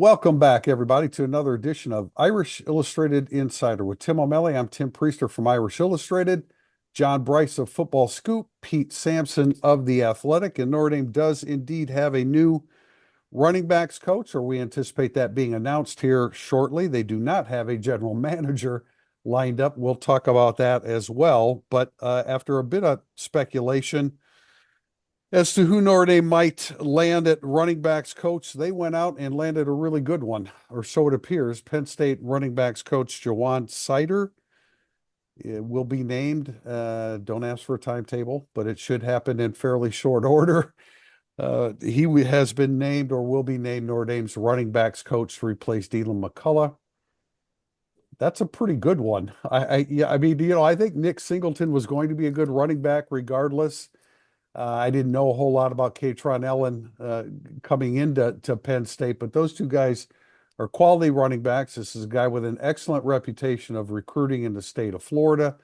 Welcome back, everybody, to another edition of Irish Illustrated Insider with Tim O'Malley. I'm Tim Priester from Irish Illustrated, John Bryce of Football Scoop, Pete Sampson of The Athletic, and Notre Dame does indeed have a new running backs coach, or we anticipate that being announced here shortly. They do not have a general manager lined up. We'll talk about that as well. But after a bit of speculation, as to who Notre Dame might land at running backs coach, they went out and landed a really good one, or so it appears. Penn State running backs coach Jawan Sider will be named. Don't ask for a timetable, but it should happen in fairly short order. He has been named or will be named Notre Dame's running backs coach to replace Dylan McCullough. That's a pretty good one. Yeah, I mean, I think Nick Singleton was going to be a good running back regardless. I didn't know a whole lot about Katron Allen coming into Penn State, but those two guys are quality running backs. This is a guy with an excellent reputation of recruiting in the state of Florida,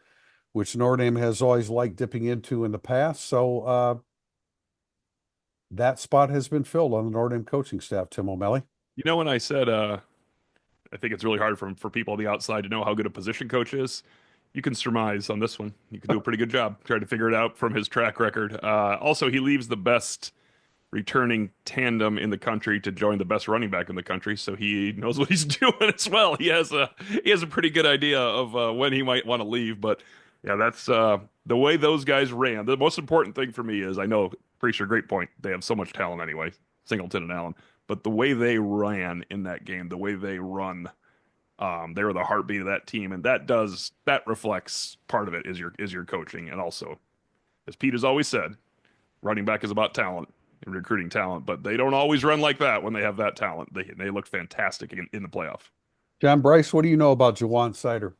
which Notre Dame has always liked dipping into in the past. So that spot has been filled on the Notre Dame coaching staff, Tim O'Malley. When I said I think it's really hard for people on the outside to know how good a position coach is, you can surmise on this one. You can do a pretty good job trying to figure it out from his track record. Also, he leaves the best returning tandem in the country to join the best running back in the country, so he knows what he's doing as well. He has a pretty good idea of when he might want to leave. But yeah, that's the way those guys ran. The most important thing for me is I know, pretty sure, great point. They have so much talent anyway, Singleton and Allen. But the way they ran in that game, the way they run, they were the heartbeat of that team, and that reflects part of it is your coaching, and also, as Pete has always said, running back is about talent and recruiting talent, but they don't always run like that when they have that talent. They look fantastic in the playoff. John Bryce, what do you know about Jawan Sider?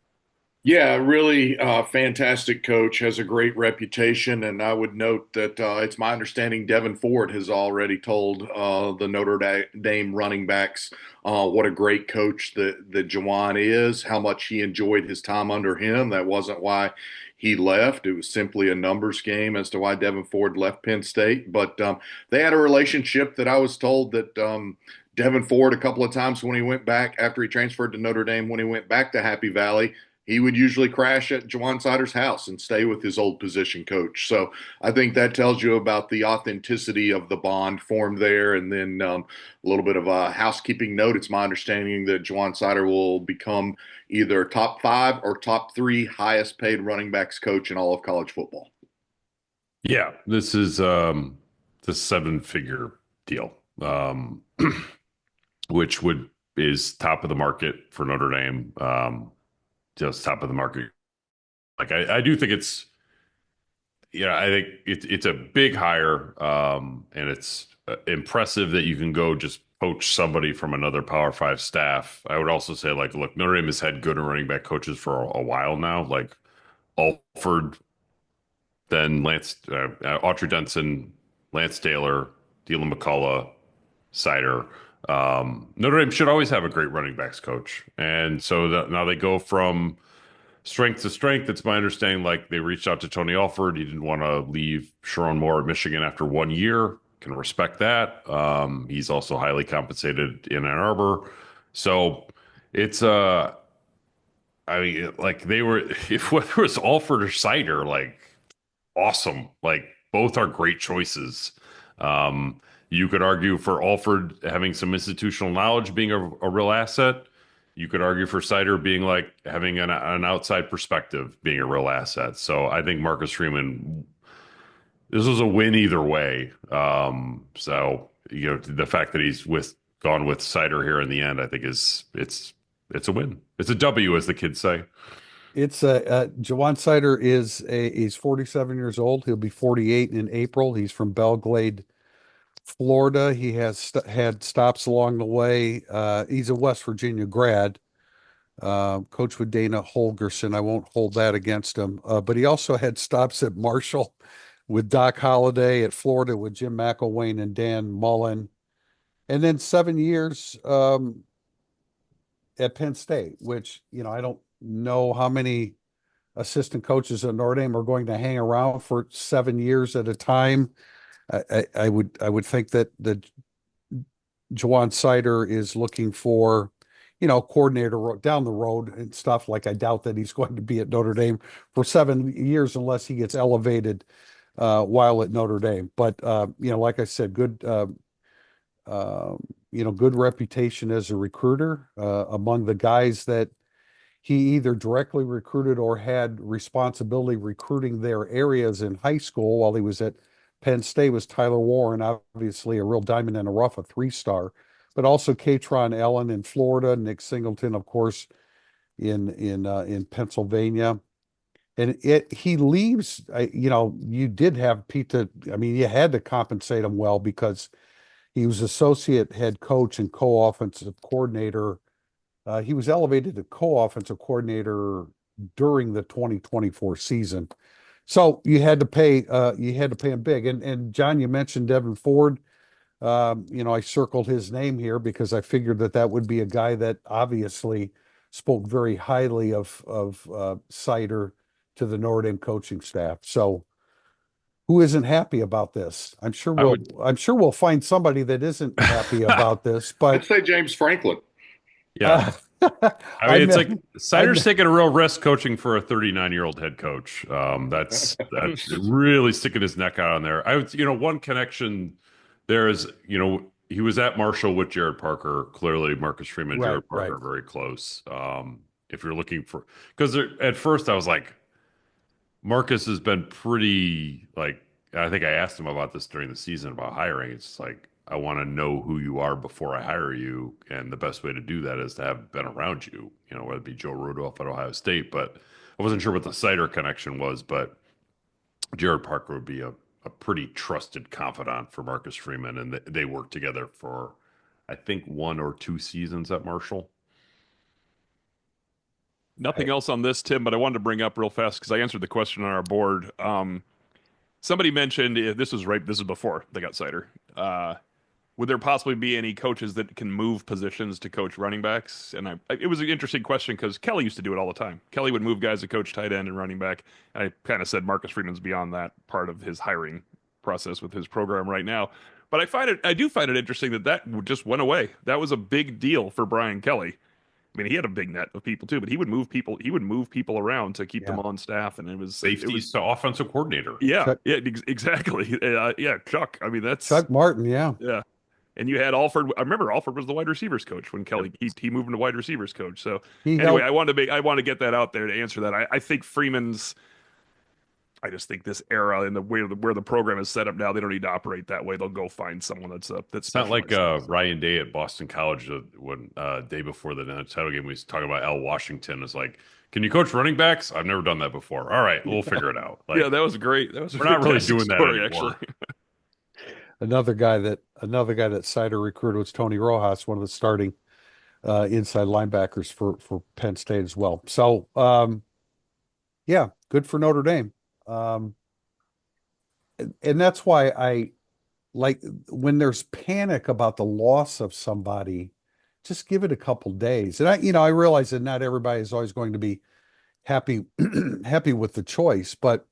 Yeah, really fantastic coach, has a great reputation. And I would note that it's my understanding Devin Ford has already told the Notre Dame running backs what a great coach that Jawan is, how much he enjoyed his time under him. That wasn't why he left. It was simply a numbers game as to why Devin Ford left Penn State. But they had a relationship that I was told that Devin Ford, a couple of times when he went back after he transferred to Notre Dame, when he went back to Happy Valley, he would usually crash at Jawan Sider's house and stay with his old position coach. So I think that tells you about the authenticity of the bond formed there. And then a little bit of a housekeeping note. It's my understanding that Jawan Sider will become either top five or top three highest paid running backs coach in all of college football. Yeah, this is the seven-figure deal, which is top of the market for Notre Dame. Just top of the market. Like I do think I think it's a big hire, and it's impressive that you can go just poach somebody from another Power Five staff. I would also say, like, look, Notre Dame has had good running back coaches for a while now, like Alford, then Autry Denson, Lance Taylor, Dylan McCullough, Sider. Notre Dame should always have a great running backs coach. And so now they go from strength to strength. It's my understanding, like, they reached out to Tony Alford. He didn't want to leave Sharon Moore at Michigan after 1 year. Can respect that. He's also highly compensated in Ann Arbor. So it's I mean, like, they were, if whether it was Alford or Sider, like, awesome. Like, both are great choices. You could argue for Alford having some institutional knowledge being a real asset. You could argue for Sider being, like, having an outside perspective being a real asset. So I think Marcus Freeman, this was a win either way. So, the fact that he's gone with Sider here in the end, I think it's a win. It's a W, as the kids say. It's Jawan Sider he's 47 years old. He'll be 48 in April. He's from Belglade, Florida. He has had stops along the way. He's a West Virginia grad. Coach with Dana Holgerson. I won't hold that against him. But he also had stops at Marshall with Doc Holliday, at Florida with Jim McElwain and Dan Mullen, and then 7 years at Penn State, which, I don't know how many assistant coaches at Notre Dame are going to hang around for 7 years at a time. I would think that Jawan Sider is looking for, coordinator down the road and stuff. Like, I doubt that he's going to be at Notre Dame for 7 years unless he gets elevated while at Notre Dame. But like I said, good, uh, good reputation as a recruiter among the guys that he either directly recruited or had responsibility recruiting their areas in high school while he was at Penn State was Tyler Warren, obviously a real diamond in the rough, a 3-star, but also Katron Allen in Florida, Nick Singleton, of course, in Pennsylvania. And he leaves, you did have Pete I mean, you had to compensate him well because he was associate head coach and co-offensive coordinator. He was elevated to co-offensive coordinator during the 2024 season. So you had to pay him big. And John, you mentioned Devin Ford. I circled his name here because I figured that would be a guy that obviously spoke very highly of Sider to the Notre Dame coaching staff. So who isn't happy about this? I'm sure we'll find somebody that isn't happy about this, I'd but say James Franklin. Yeah. I mean, it's like Sider's I taking a real risk coaching for a 39-year-old head coach. That's really sticking his neck out on there. One connection there is, he was at Marshall with Jared Parker. Clearly, Marcus Freeman and Jared Parker are very close. If you're looking for, because at first I was like, Marcus has been pretty like, I think I asked him about this during the season about hiring. It's like, I want to know who you are before I hire you. And the best way to do that is to have been around you, whether it be Joe Rudolph at Ohio State. But I wasn't sure what the Sider connection was, but Jared Parker would be a pretty trusted confidant for Marcus Freeman. And they worked together for, I think, 1 or 2 seasons at Marshall. Nothing else on this, Tim, but I wanted to bring up real fast because I answered the question on our board. Somebody mentioned this is before they got Sider. Would there possibly be any coaches that can move positions to coach running backs? And it was an interesting question because Kelly used to do it all the time. Kelly would move guys to coach tight end and running back. And I kind of said Marcus Freeman's beyond that part of his hiring process with his program right now. But I do find it interesting that just went away. That was a big deal for Brian Kelly. I mean, he had a big net of people too, but he would move people. He would move people around to keep them on staff, and it was Safeties to offensive coordinator. Yeah, exactly. Chuck. I mean, that's Chuck Martin. Yeah. And you had Alford. I remember Alford was the wide receivers coach when Kelly he moved into wide receivers coach. So anyway, I want to get that out there to answer that. I think Freeman's. I just think this era and the way where the program is set up now, they don't need to operate that way. They'll go find someone that's It's not like Ryan Day at Boston College when day before the title game we was talking about Al Washington. It's like, can you coach running backs? I've never done that before. All right, we'll figure it out. Like, yeah, that was great. We're not really doing that anymore. Actually. Another guy that Sider recruited was Tony Rojas, one of the starting inside linebackers for Penn State as well. So yeah, good for Notre Dame. And that's why I like when there's panic about the loss of somebody, just give it a couple days. And I realize that not everybody is always going to be happy with the choice, but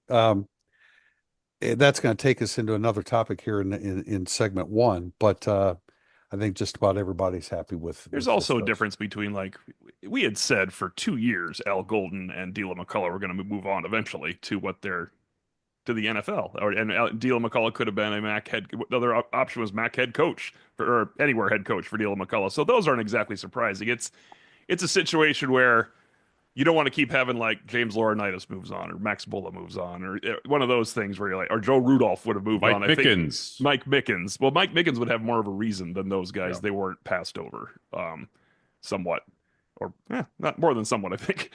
that's going to take us into another topic here in segment 1. But I think just about everybody's happy with. There's also a difference between, like, we had said for 2 years, Al Golden and D'Lo McCullough were going to move on eventually to the NFL, and D'Lo McCullough could have been a MAC head. The other option was MAC head coach or anywhere head coach for D'Lo McCullough. So those aren't exactly surprising. It's a situation where you don't want to keep having like James Laurinaitis moves on or Max Bulla moves on or one of those things where you're like, or Joe Rudolph would have moved on. Mike Mickens. Mike Mickens. Well, Mike Mickens would have more of a reason than those guys. Yeah. They weren't passed over somewhat, or not more than somewhat, I think.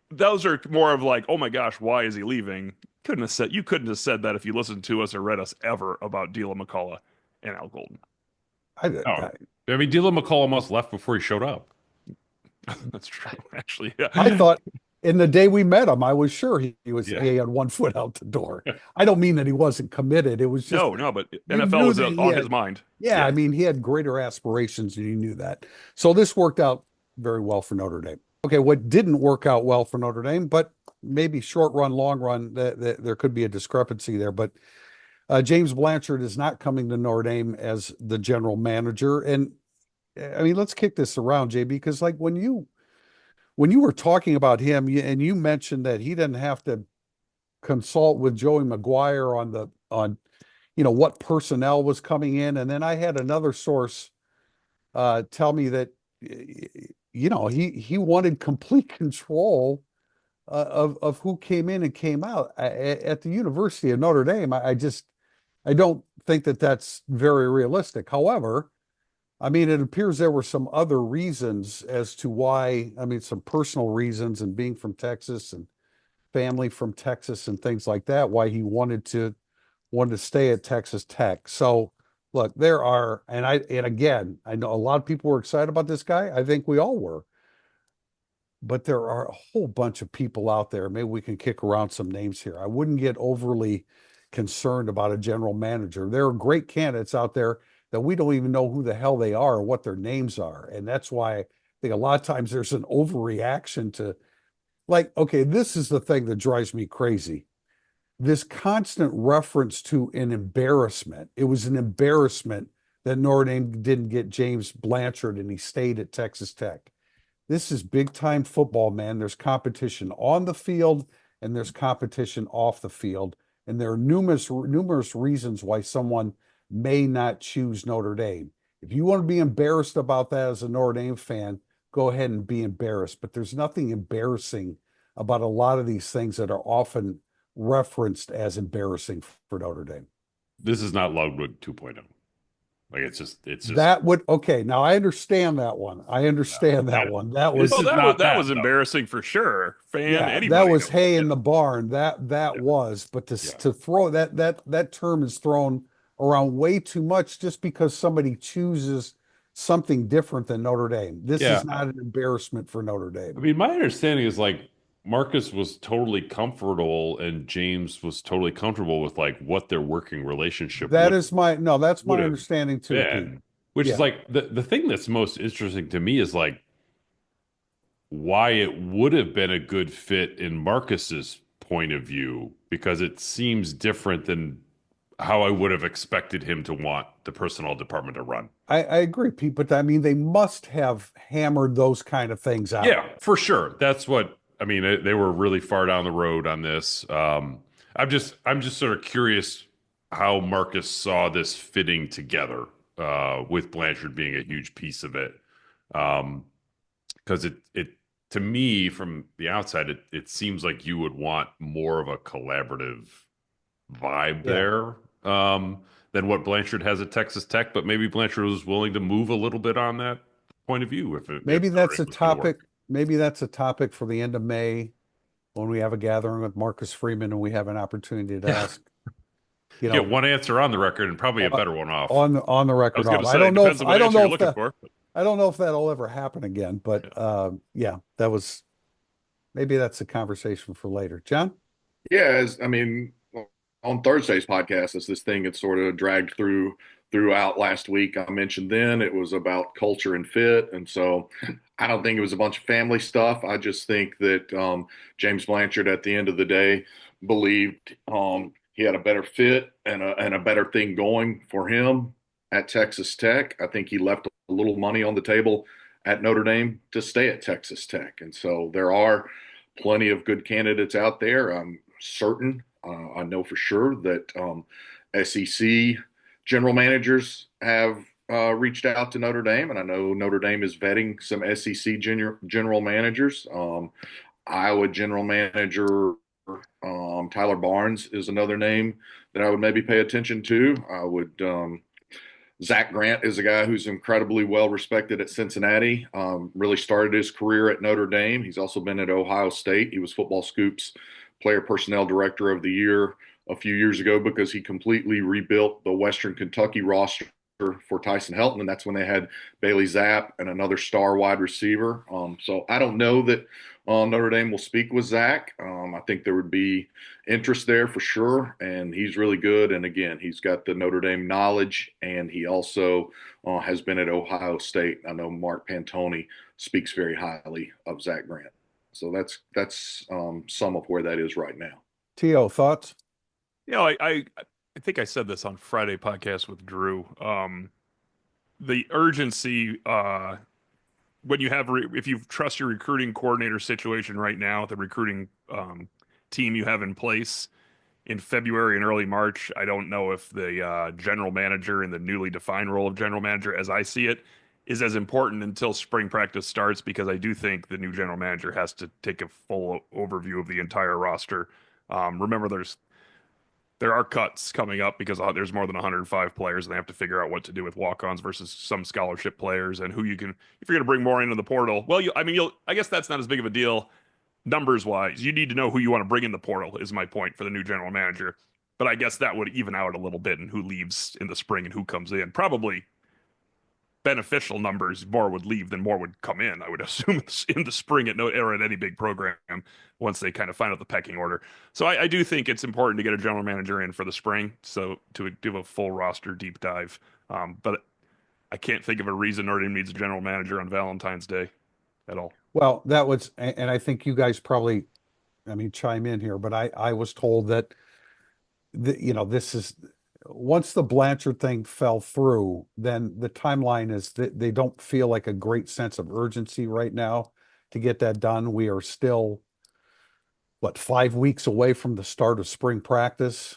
Those are more of like, oh my gosh, why is he leaving? You couldn't have said that if you listened to us or read us ever about D'Lo McCullough and Al Golden. I mean, D'Lo McCullough almost left before he showed up. That's true, actually. Yeah. I thought in the day we met him, I was sure he had 1 foot out the door. I don't mean that he wasn't committed. It was just no, but NFL was on his mind. Yeah, I mean, he had greater aspirations, and he knew that. So this worked out very well for Notre Dame. Okay, what didn't work out well for Notre Dame, but maybe short run, long run, there could be a discrepancy there. But James Blanchard is not coming to Notre Dame as the general manager. And I mean, let's kick this around, JB, because like when you were talking about him and you mentioned that he didn't have to consult with Joey McGuire on what personnel was coming in, and then I had another source tell me that he wanted complete control of who came in and came out at the University of Notre Dame. I don't think that that's very realistic. However, I mean, it appears there were some other reasons as to why. I mean, some personal reasons and being from Texas and family from Texas and things like that, why he wanted to stay at Texas Tech. So look, and again, I know a lot of people were excited about this guy. I think we all were. But there are a whole bunch of people out there. Maybe we can kick around some names here. I wouldn't get overly concerned about a general manager. There are great candidates out there that we don't even know who the hell they are or what their names are. And that's why I think a lot of times there's an overreaction to, like, okay, this is the thing that drives me crazy. This constant reference to an embarrassment. It was an embarrassment that Notre Dame didn't get James Blanchard and he stayed at Texas Tech. This is big time football, man. There's competition on the field and there's competition off the field. And there are numerous reasons why someone may not choose Notre Dame. If you want to be embarrassed about that as a Notre Dame fan, go ahead and be embarrassed. But there's nothing embarrassing about a lot of these things that are often referenced as embarrassing for Notre Dame. This is not Ludwig 2.0. Like it's just That would okay. Now I understand that one. I understand that one. That was This is that not that that, was though. embarrassing for sure. yeah, Anybody that was knows. hay in the barn. That was, but to throw that term is thrown around way too much just because somebody chooses something different than Notre Dame. This Yeah. is not an embarrassment for Notre Dame. I mean, my understanding is like Marcus was totally comfortable and James was totally comfortable with like what their working relationship That's my would have understanding too, Pete. been. Which Yeah. is like the thing that's most interesting to me is like why it would have been a good fit in Marcus's point of view, because it seems different than how I would have expected him to want the personnel department to run. I agree, Pete, but I mean they must have hammered those kind of things out. Yeah, for sure. That's what I mean. They were really far down the road on this. I'm just sort of curious how Marcus saw this fitting together with Blanchard being a huge piece of it. Because it to me from the outside, it seems like you would want more of a collaborative vibe there than what Blanchard has at Texas Tech. But maybe Blanchard was willing to move a little bit on that point of view if Maybe Notre that's Dame a was gonna work. topic. Maybe that's a topic for the end of May when we have a gathering with Marcus Freeman and we have an opportunity to ask, Get one answer on the record and probably a uh, better one off. on the I record was going off. to I say, don't it know depends if on what answer you're looking for. I don't know if that'll ever happen again, but yeah, that was maybe that's a conversation for later. John? Yeah, I mean, on Thursday's podcast, as this thing had sort of dragged throughout last week, I mentioned then it was about culture and fit, and so I don't think it was a bunch of family stuff. I just think that James Blanchard, at the end of the day, believed he had a better fit and a better thing going for him at Texas Tech. I think he left a little money on the table at Notre Dame to stay at Texas Tech, and so there are plenty of good candidates out there. I'm certain, I know for sure that SEC general managers have reached out to Notre Dame, and I know Notre Dame is vetting some SEC general managers. Iowa general manager Tyler Barnes is another name that I would maybe pay attention to. I would. Zach Grant is a guy who's incredibly well respected at Cincinnati. Really started his career at Notre Dame. He's also been at Ohio State. He was Football Scoop's Player Personnel Director of the Year a few years ago because he completely rebuilt the Western Kentucky roster for Tyson Helton, and that's when they had Bailey Zapp and another star wide receiver. So I don't know that Notre Dame will speak with Zach. I think there would be interest there for sure, and he's really good. And again, he's got the Notre Dame knowledge, and he also has been at Ohio State. I know Mark Pantoni speaks very highly of Zach Grant. So that's some of where that is right now. Tio, thoughts? You know, I I think I said this on Friday podcast with Drew. The urgency when you have if you trust your recruiting coordinator situation right now, the recruiting team you have in place in February and early March, I don't know if the general manager in the newly defined role of general manager, as I see it, is as important until spring practice starts, because I do think the new general manager has to take a full overview of the entire roster. Remember, there are cuts coming up because there's more than 105 players, and they have to figure out what to do with walk-ons versus some scholarship players, and who you can, if you're going to bring more into the portal. Well, I guess that's not as big of a deal numbers wise. You need to know who you want to bring in the portal, is my point for the new general manager. But I guess that would even out a little bit, and who leaves in the spring and who comes in. Probably beneficial numbers, more would leave than more would come in, I would assume, in the spring or at any big program, once they kind of find out the pecking order. So I do think it's important to get a general manager in for the spring, so to do a full roster deep dive. But I can't think of a reason Notre Dame needs a general manager on Valentine's Day at all. Well, and I think you guys probably, I mean, chime in here, but I was told that this is, once the Blanchard thing fell through, then the timeline is that they don't feel like a great sense of urgency right now to get that done. We are still, what, 5 weeks away from the start of spring practice.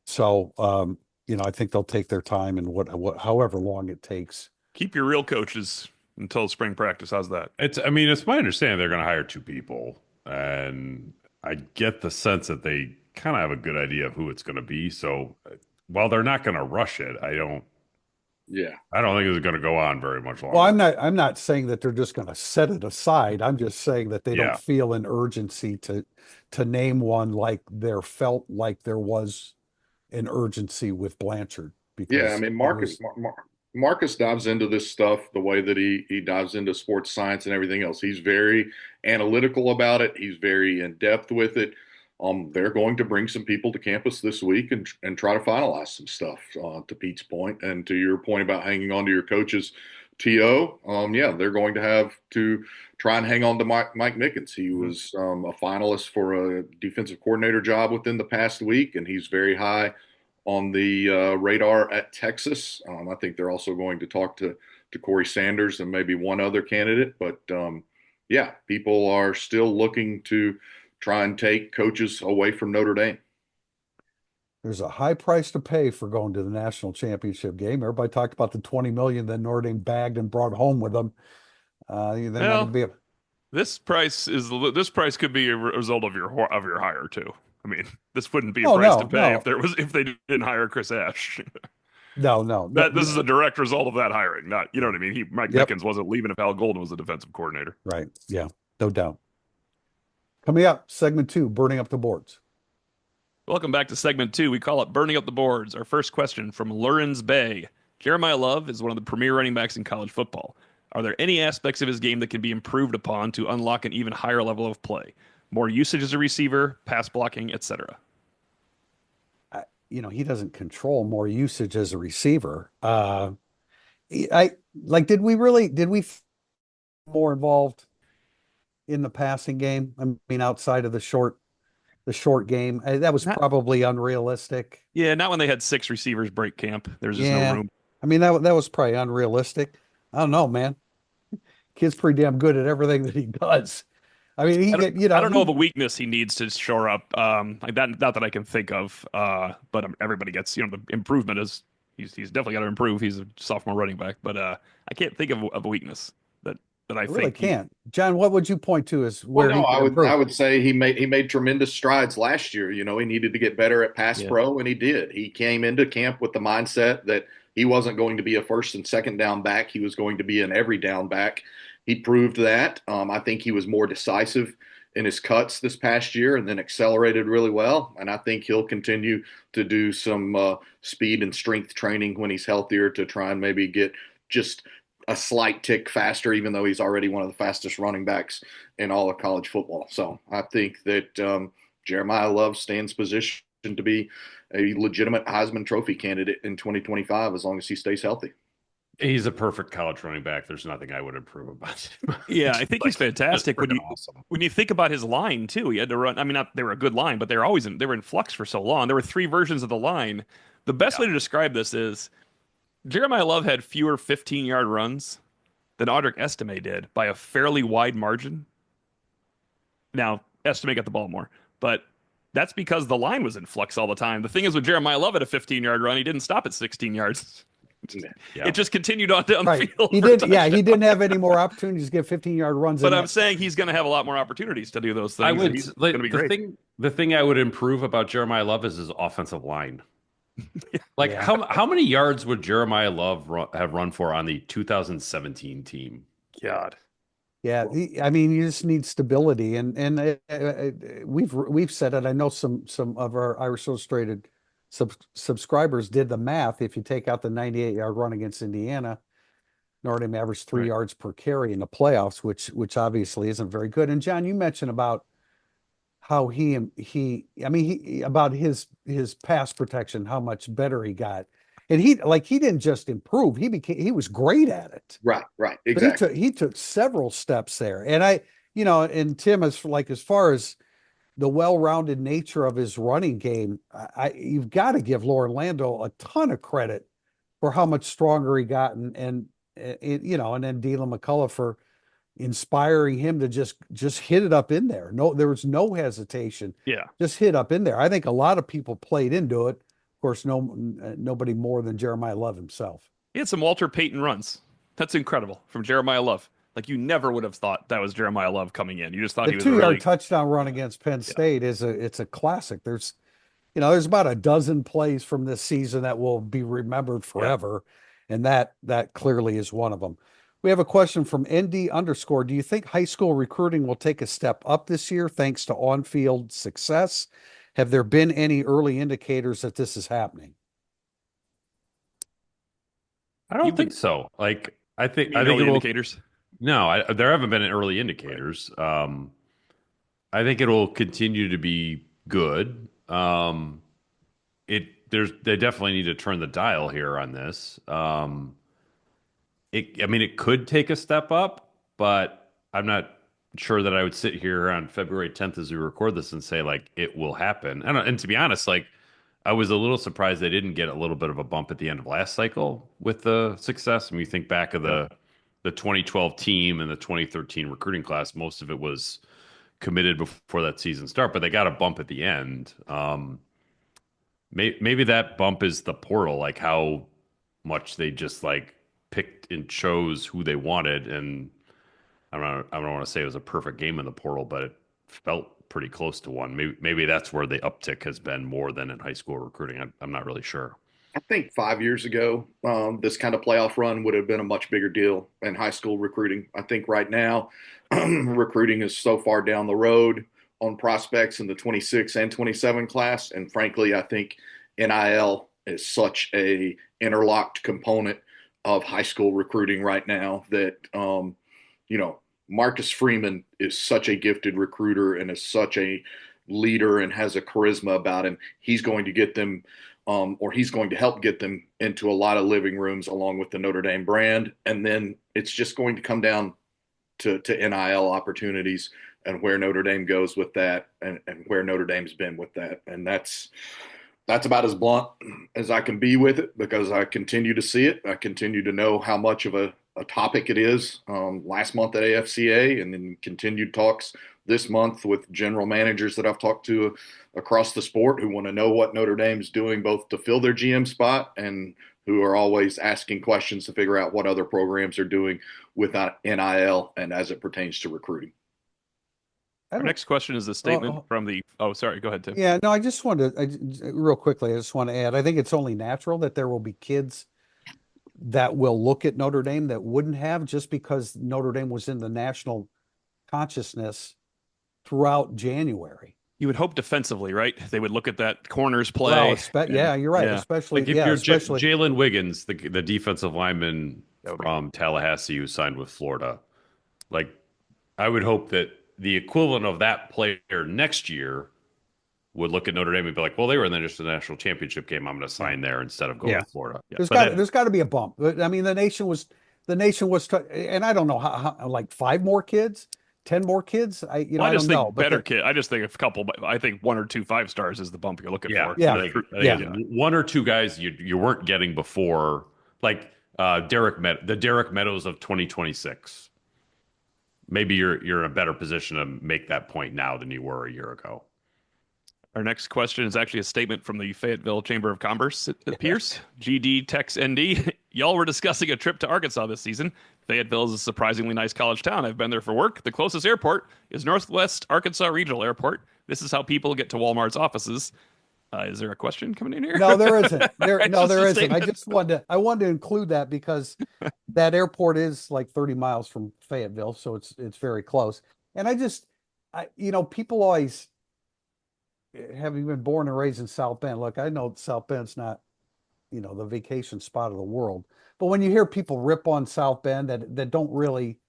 So, I think they'll take their time, and however long it takes. Keep your real coaches until spring practice. How's that? It's my understanding they're going to hire two people, and I get the sense that they kind of have a good idea of who it's going to be. So while they're not going to rush it, I don't think it's going to go on very much longer. Well, I'm not saying that they're just going to set it aside. I'm just saying that they don't feel an urgency to name one, like there felt like there was an urgency with Blanchard. Yeah, I mean, Marcus dives into this stuff the way that he dives into sports science and everything else. He's very analytical about it. He's very in depth with it. They're going to bring some people to campus this week and try to finalize some stuff, to Pete's point. And to your point about hanging on to your coaches, TO, they're going to have to try and hang on to Mike Mickens. He was a finalist for a defensive coordinator job within the past week, and he's very high on the radar at Texas. I think they're also going to talk to Corey Sanders and maybe one other candidate. But people are still looking to try and take coaches away from Notre Dame. There's a high price to pay for going to the national championship game. Everybody talked about the $20 million that Notre Dame bagged and brought home with them. This price could be a result of your hire too. I mean, this wouldn't be a price to pay if they didn't hire Chris Ash. No. This is a direct result of that hiring. Not, you know what I mean? Mike Mickens wasn't leaving if Al Golden was the defensive coordinator. Right. Yeah. No doubt. Coming up, segment 2, burning up the boards. Welcome back to segment 2. We call it Burning Up the Boards. Our first question from Lawrence Bay. Jeremiah Love is one of the premier running backs in college football. Are there any aspects of his game that can be improved upon to unlock an even higher level of play? More usage as a receiver, pass blocking, etc. He doesn't control more usage as a receiver. Did we more involved in the passing game? I mean, outside of the short game, that was probably unrealistic. Yeah, not when they had 6 receivers break camp. There's just no room. I mean, that was probably unrealistic. I don't know, man. Kid's pretty damn good at everything that he does. I mean, I don't know of a weakness he needs to shore up. Like that, not that I can think of. But everybody gets, the improvement is he's definitely got to improve. He's a sophomore running back, but I can't think of a weakness that I really think can't. John, what would you point to as where I would say he made tremendous strides last year. He needed to get better at pass pro, and he did. He came into camp with the mindset that he wasn't going to be a first and second down back. He was going to be an every down back. He proved that. I think he was more decisive in his cuts this past year and then accelerated really well. And I think he'll continue to do some speed and strength training when he's healthier to try and maybe get just a slight tick faster, even though he's already one of the fastest running backs in all of college football. So I think that Jeremiah Love stands positioned to be a legitimate Heisman Trophy candidate in 2025 as long as he stays healthy. He's a perfect college running back. There's nothing I would improve about him. Yeah, I think he's Like, just fantastic. freaking awesome. When you think about his line too, he had to run. I mean, not they were a good line, but they were in flux for so long. There were three versions of the line. The best Yeah. way to describe this is Jeremiah Love had fewer 15-yard runs than Audric Estime did by a fairly wide margin. Now, Estime got the ball more, but that's because the line was in flux all the time. The thing is, with Jeremiah Love at a 15-yard run, he didn't stop at 16 yards. Yeah. It just continued on down the Right. field He for did. Yeah. He touchdowns. didn't have any more opportunities to get 15-yard runs in But I'm that. saying he's going to have a lot more opportunities to do those things. I And would he's like going to be the great. thing I would improve about Jeremiah Love is his offensive line. Like Yeah. how many yards would Jeremiah Love have run for on the 2017 team? God. Yeah, I mean, you just need stability, and we've said it. I know some of our Irish Illustrated subscribers did the math. If you take out the 98-yard run against Indiana, Notre Dame averaged 3 yards per carry in the playoffs, which obviously isn't very good. And John, you mentioned about how I mean, about his pass protection, how much better he got, and he didn't just improve; he was great at it. Right, right, But exactly. he took several steps there. And and Tim, as far as the well-rounded nature of his running game, you've got to give Lauren Lando a ton of credit for how much stronger he got, and then Dylan McCullough for inspiring him to just hit it up in there. No, there was no hesitation. Yeah. Just hit up in there. I think a lot of people played into it. Of course, nobody more than Jeremiah Love himself. He had some Walter Payton runs. That's incredible from Jeremiah Love. Like you never would have thought that was Jeremiah Love coming in. You just thought The he was 2-yard really. touchdown run against Penn Yeah. State it's a classic. There's about a dozen plays from this season that will be remembered forever, and that clearly is one of them. We have a question from ND_. Do you think high school recruiting will take a step up this year thanks to on-field success? Have there been any early indicators that this is happening? I don't think so. Like I think You mean early it will. indicators. No, there haven't been early indicators. I think it'll continue to be good. They definitely need to turn the dial here on this. I mean, it could take a step up, but I'm not sure that I would sit here on February 10th as we record this and say like it will happen. And to be honest, like I was a little surprised they didn't get a little bit of a bump at the end of last cycle with the success. When you think back of the 2012 team and the 2013 recruiting class, most of it was committed before that season start, but they got a bump at the end. Maybe that bump is the portal, like how much they just like picked and chose who they wanted. And I don't want to say it was a perfect game in the portal, but it felt pretty close to one. Maybe that's where the uptick has been more than in high school recruiting. I'm not really sure. I think 5 years ago, this kind of playoff run would have been a much bigger deal in high school recruiting. I think right now, recruiting is so far down the road on prospects in the 26 and 27 class. And frankly, I think NIL is such a interlocked component of high school recruiting right now that, Marcus Freeman is such a gifted recruiter and is such a leader and has a charisma about him. He's going to get them or he's going to help get them into a lot of living rooms along with the Notre Dame brand. And then it's just going to come down to NIL opportunities and where Notre Dame goes with that and where Notre Dame's been with that. And that's about as blunt as I can be with it because I continue to see it. I continue to know how much of a topic it is last month at AFCA and then continued talks this month with general managers that I've talked to across the sport who want to know what Notre Dame's doing both to fill their GM spot and who are always asking questions to figure out what other programs are doing with NIL and as it pertains to recruiting. Our next question is a statement from the. Oh, sorry. Go ahead, Tim. Yeah, no, I just wanted to, real quickly, I just want to add, I think it's only natural that there will be kids that will look at Notre Dame that wouldn't have just because Notre Dame was in the national consciousness throughout January. You would hope defensively, right? They would look at that corners play. Well, yeah, you're right. Yeah. Especially, Like if you're Jalen Wiggins, the defensive lineman from Tallahassee who signed with Florida, like I would hope that the equivalent of that player next year would look at Notre Dame and be like, well, they were in the national championship game. I'm going to sign there instead of going Yeah. to Florida. Yeah. There's got to be a bump. I mean, the nation was, and I don't know how like 5 more kids, 10 more kids. Well, I I just don't know, think but better kid. I just think a couple. I think 1 or 2 5 stars is the bump you're looking yeah, for. Yeah. I think one or two guys you weren't getting before, like the Derek Meadows of 2026. Maybe you're in a better position to make that point now than you were a year ago. Our next question is actually a statement from the Fayetteville Chamber of Commerce. It appears. GD Tex ND. Y'all were discussing a trip to Arkansas this season. Fayetteville is a surprisingly nice college town. I've been there for work. The closest airport is Northwest Arkansas Regional Airport. This is how people get to Walmart's offices. Is there a question coming in here? no, there isn't. It's No, just there a isn't. statement. I wanted to include that because that airport is like 30 miles from Fayetteville, so it's very close. And people always having been born and raised in South Bend. Look, I know South Bend's not, the vacation spot of the world, but when you hear people rip on South Bend that don't really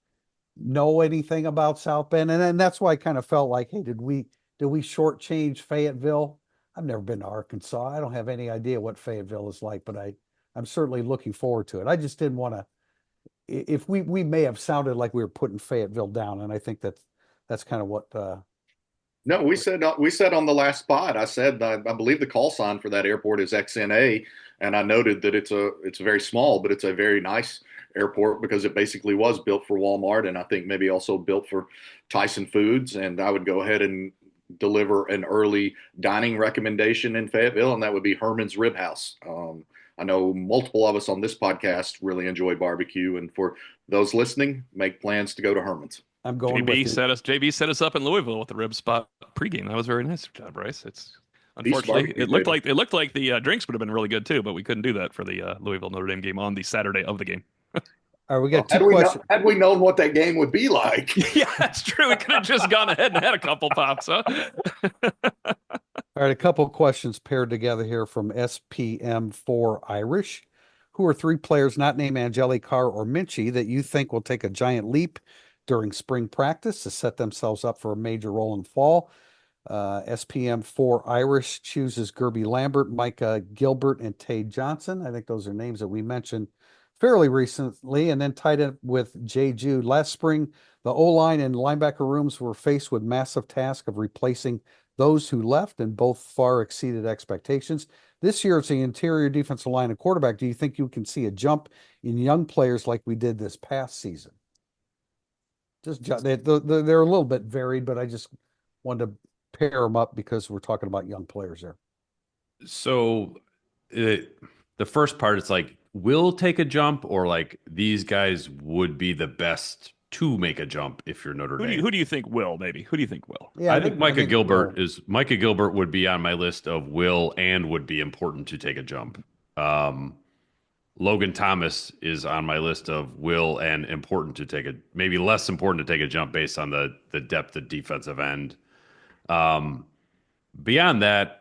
know anything about South Bend, and then that's why I kind of felt like, hey, did we shortchange Fayetteville? I've never been to Arkansas. I don't have any idea what Fayetteville is like, but I'm certainly looking forward to it. I just didn't want to. If we may have sounded like we were putting Fayetteville down, and I think that's kind of what. No, we said on the last spot. I said I believe the call sign for that airport is XNA, and I noted that it's very small, but it's a very nice airport because it basically was built for Walmart, and I think maybe also built for Tyson Foods. And I would go ahead and deliver an early dining recommendation in Fayetteville, and that would be Herman's Rib House. I know multiple of us on this podcast really enjoy barbecue, and for those listening, make plans to go to Herman's. I'm going with JB set us up in Louisville with the rib spot pregame. That was very nice job, Bryce. It's unfortunately barbecue, it looked like the drinks would have been really good too, but we couldn't do that for the Louisville Notre Dame game on the Saturday of the game. All right, we Well, got two questions. had we known what that game would be like, Yeah, that's true. We could have just gone ahead and had a couple pops, huh? All right, a couple of questions paired together here from SPM4 Irish. Who are 3 players not named Angeli, Carr, or Minchie that you think will take a giant leap during spring practice to set themselves up for a major role in fall? SPM4 Irish chooses Gerby Lambert, Micah Gilbert, and Tade Johnson. I think those are names that we mentioned fairly recently, and then tied it with Jay Jude. Last spring, the O-line and linebacker rooms were faced with massive task of replacing those who left, and both far exceeded expectations. This year, it's the interior defensive line and quarterback. Do you think you can see a jump in young players like we did this past season? They're a little bit varied, but I just wanted to pair them up because we're talking about young players there. So the first part, it's like, will take a jump, or like these guys would be the best to make a jump if you're Notre Dame. Who do you think will, maybe? Who do you think will? Yeah, I think Micah Gilbert Will. Micah Gilbert would be on my list of will and would be important to take a jump. Logan Thomas is on my list of will and important to take maybe less important to take a jump based on the depth of defensive end. Beyond that,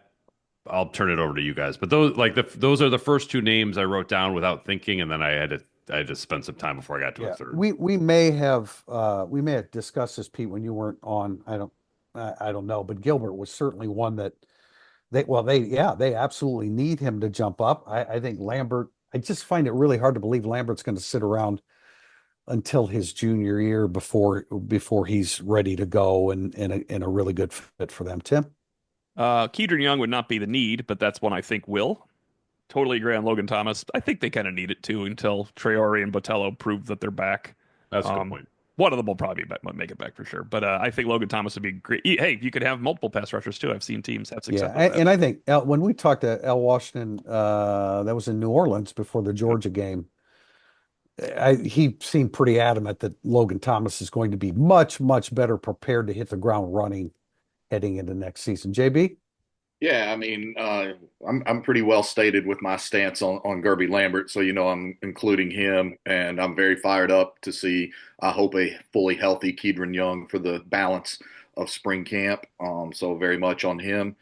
I'll turn it over to you guys. But those are the first 2 names I wrote down without thinking, and then I had to spend some time before I got to a third. We may have discussed this, Pete, when you weren't on. I don't know, but Gilbert was certainly one that they absolutely need him to jump up. I think Lambert. I just find it really hard to believe Lambert's going to sit around until his junior year before he's ready to go and a really good fit for them. Tim? Kedron Young would not be the need, but that's one I think will. Totally agree on Logan Thomas. I think they kind of need it too until Traore and Botello prove that they're back. That's a good point. One of them will probably make it back for sure. But I think Logan Thomas would be great. Hey, you could have multiple pass rushers too. I've seen teams have success. Yeah, and I think when we talked to Al Washington, that was in New Orleans before the Georgia game. He seemed pretty adamant that Logan Thomas is going to be much, much better prepared to hit the ground running heading into next season. JB? yeah, I mean, I'm pretty well stated with my stance on Gerby Lambert, so I'm including him, and I'm very fired up to see. I hope a fully healthy Kedron Young for the balance of spring camp. So very much on him,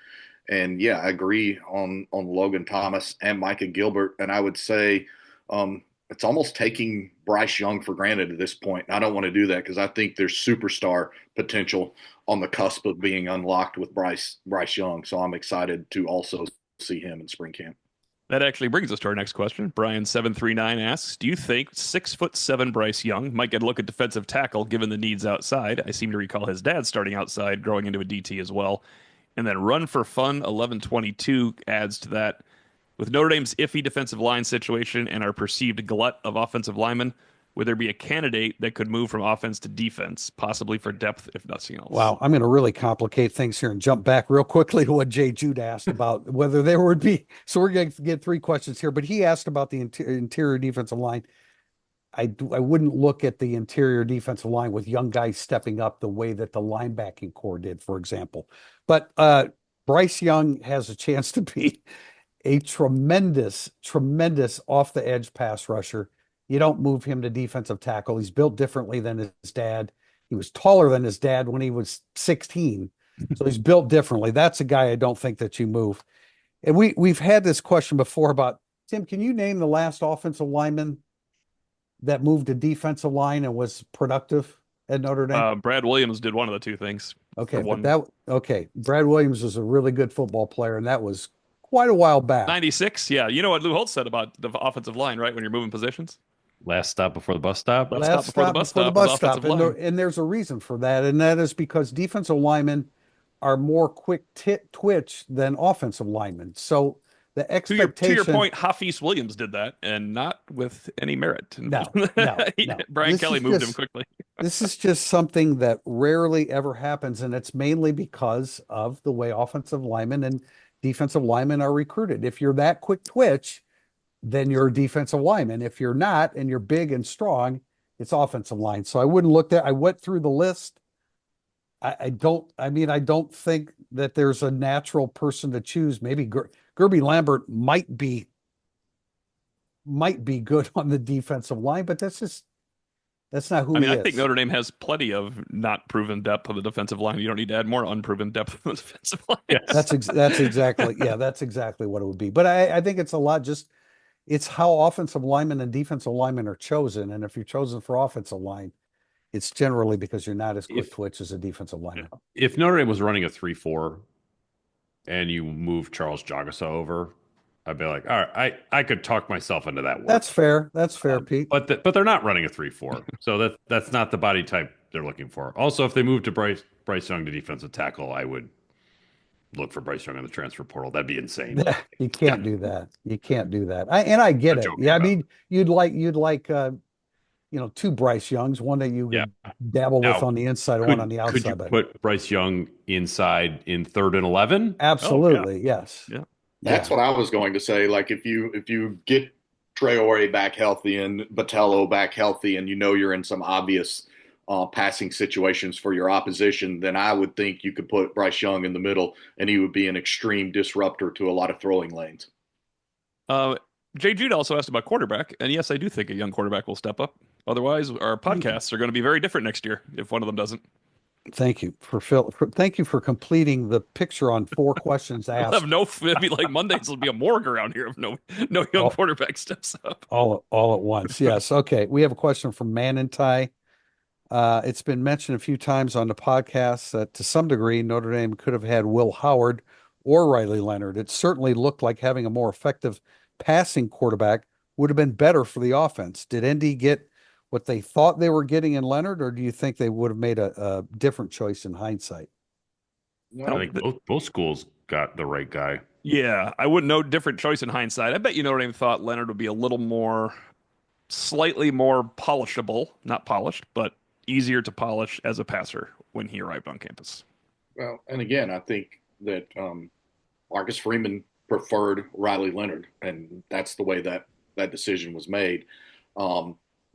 and yeah, I agree on Logan Thomas and Micah Gilbert, and I would say it's almost taking Bryce Young for granted at this point. I don't want to do that because I think there's superstar potential on the cusp of being unlocked with Bryce Young. So I'm excited to also see him in spring camp. That actually brings us to our next question. Brian739 asks, do you think 6'7" Bryce Young might get a look at defensive tackle given the needs outside? I seem to recall his dad starting outside, growing into a DT as well. And then Run for Fun 1122 adds to that. With Notre Dame's iffy defensive line situation and our perceived glut of offensive linemen, would there be a candidate that could move from offense to defense, possibly for depth, if nothing else? Wow, I'm going to really complicate things here and jump back real quickly to what Jay Jude asked about whether there would be. So we're going to get three questions here, but he asked about the interior defensive line. I wouldn't look at the interior defensive line with young guys stepping up the way that the linebacking core did, for example. But Bryce Young has a chance to be a tremendous, tremendous off the edge pass rusher. You don't move him to defensive tackle. He's built differently than his dad. He was taller than his dad when he was 16. So he's built differently. That's a guy I don't think that you move. And we've had this question before about, Tim, can you name the last offensive lineman that moved to defensive line and was productive at Notre Dame? Brad Williams did one of the two things. Okay, Brad Williams was a really good football player, and that was quite a while back. 96, yeah. You know what Lou Holtz said about the offensive line, right? When you're moving positions? Last stop before the bus stop. Last stop before the bus stop. And there's a reason for that, and that is because defensive linemen are more quick twitch than offensive linemen. So the expectation. To your point, Hafiz Williams did that, and not with any merit. No. Brian Kelly moved him quickly. This is just something that rarely ever happens, and it's mainly because of the way offensive linemen and defensive linemen are recruited. If you're that quick twitch, then you're a defensive lineman. If you're not and you're big and strong, it's offensive line. So I wouldn't look there. I went through the list. I don't think that there's a natural person to choose. Maybe Gerby Lambert might be good on the defensive line, but that's not who he is. I think Notre Dame has plenty of not proven depth on the defensive line. You don't need to add more unproven depth on the defensive line. Yes. That's exactly what it would be. But I think it's a lot just it's how offensive linemen and defensive linemen are chosen. And if you're chosen for offensive line, it's generally because you're not as quick twitch as a defensive lineman. If Notre Dame was running a 3-4 and you move Charles Jagasa over, I'd be like, all right, I could talk myself into that work. That's fair. That's fair, Pete. But they're not running a 3-4, so that's not the body type they're looking for. Also, if they move to Bryce Young to defensive tackle, I would look for Bryce Young in the transfer portal. That'd be insane. You can't do that. You can't do that. I get it. Yeah, I mean, you'd like two Bryce Youngs, one that you could dabble with on the inside, one on the outside. Could you put Bryce Young inside in 3rd and 11? Absolutely, yes. Yeah. That's what I was going to say. Like if you get Traore back healthy and Botello back healthy, and you're in some obvious passing situations for your opposition, then I would think you could put Bryce Young in the middle, and he would be an extreme disruptor to a lot of throwing lanes. Jay Jude also asked about quarterback, and yes, I do think a young quarterback will step up. Otherwise, our podcasts are going to be very different next year if one of them doesn't. Thank you thank you for completing the picture on 4 questions asked. It'll be like Mondays will be a morgue around here if no young quarterback steps up. All at once. Yes. Okay. We have a question from Manentai. It's been mentioned a few times on the podcast that to some degree Notre Dame could have had Will Howard or Riley Leonard. It certainly looked like having a more effective passing quarterback would have been better for the offense. Did ND get what they thought they were getting in Leonard, or do you think they would have made a different choice in hindsight? I think both schools got the right guy. Yeah, I wouldn't know different choice in hindsight. I bet Notre Dame thought Leonard would be a little more, slightly more polishable, not polished, but easier to polish as a passer when he arrived on campus. Well, and again, I think that Marcus Freeman preferred Riley Leonard, and that's the way that decision was made.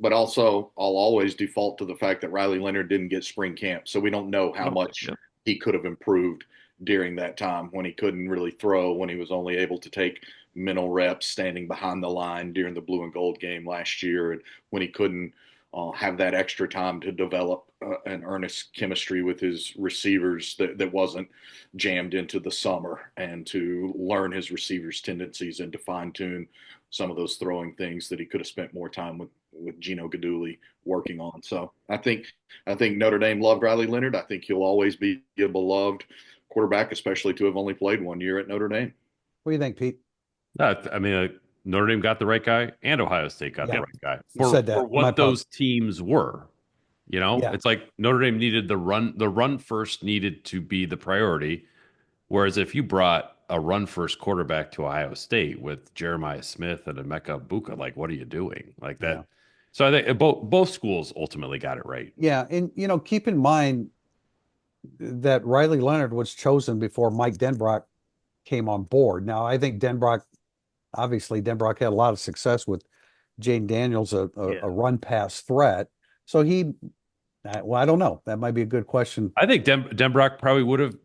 But also, I'll always default to the fact that Riley Leonard didn't get spring camp, so we don't know how much he could have improved during that time when he couldn't really throw, when he was only able to take mental reps standing behind the line during the blue and gold game last year, and when he couldn't have that extra time to develop an earnest chemistry with his receivers that wasn't jammed into the summer, and to learn his receivers' tendencies and to fine-tune some of those throwing things that he could have spent more time with Gino Gaduli working on. So I think Notre Dame loved Riley Leonard. I think he'll always be a beloved quarterback, especially to have only played 1 year at Notre Dame. What do you think, Pete? I mean, Notre Dame got the right guy, and Ohio State got Yeah. the right guy You said that. for My what those teams were. You know, Yeah. it's like Notre Dame needed the run. The run first needed to be the priority. Whereas if you brought a run first quarterback to Ohio State with Jeremiah Smith and Emeka Buka, like, what are you doing? Like that. Yeah. So I think both schools ultimately got it right. Yeah, and keep in mind that Riley Leonard was chosen before Mike Denbrock came on board. Now, I think obviously Denbrock had a lot of success with Jane Daniels, a run pass threat. So well, I don't know. That might be a good question. I think Denbrock probably would have